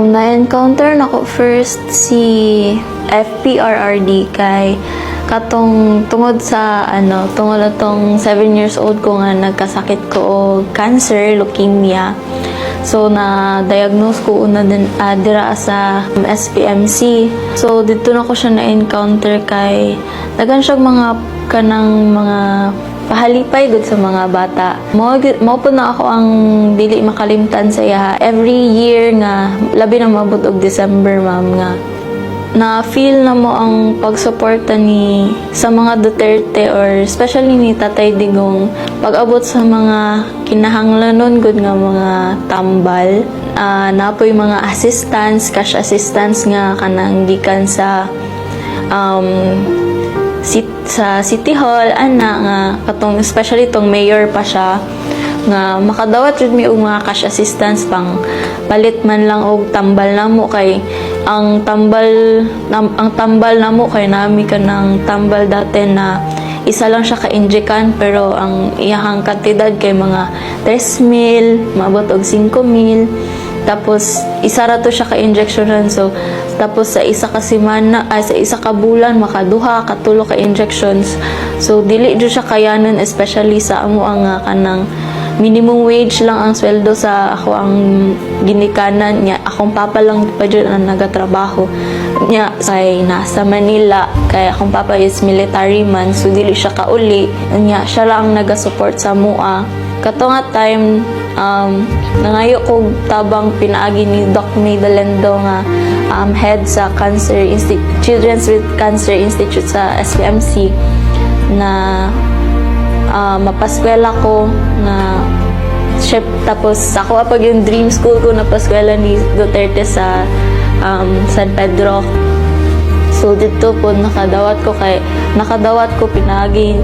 Na-encounter na ko first si FPRRD kay katong tungod sa tungod atong 7 years old ko nga nagkasakit ko og cancer, leukemia. So na-diagnose ko una din dira sa SPMC. So dito na ko siya na-encounter kay dagan siya kanang mga pahalipay gud sa mga bata. Mao po na ako ang dili makalimtan sa iya. Every year nga labi na mabot og December, ma'am, nga na feel na mo ang pagsuporta ni sa mga Duterte or especially ni Tatay Digong pag-abot sa mga kinahanglanon gud nga mga tambal. Napoy mga assistance, cash assistance nga kanang gikan sa sa City Hall nga katong especially tong mayor pa siya nga makadawat jud mi og mga cash assistance pang palit man lang og tambal namo kay ang tambal namo kay nami kanang tambal dati na isa lang siya ka-injekan pero ang iyang kantidad kay mga 3,000 maabot og 5,000 tapos isa ra to siya ka-injectionan. So tapos sa isa ka semana sa isa ka bulan makaduha katulo ka injections. So dili jud siya kayanon especially sa amo ang kanang minimum wage lang ang sweldo sa ako ang ginikanan niya. Akong papa lang pa jud ang nagatrabaho niya kay nasa Manila kay akong papa is military man, so dili siya kauli niya. Siya lang ang naga-support sa mua. Kato nga time nangayo ko tabang pinaagi ni Doc May Dalendo nga head sa Children's with Cancer Institute sa SPMC na mapaskwela ko na chef. Tapos ako pag yung dream school ko na paskwela ni Duterte sa San Pedro. So dito po nakadawat ko pinagi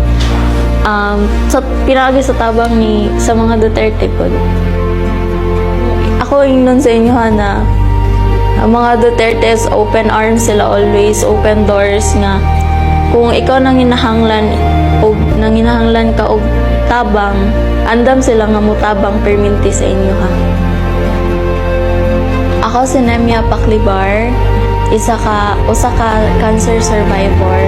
sa tabang sa mga Duterte po. Ako ingnon sa inyo na ang mga Duterte is open arms sila, always open doors nga kung ikaw nanginahanglan ka og tabang, andam sila nga mutabang perminti sa inyo ha. Ako si Nemia Paclibar, usa ka cancer survivor.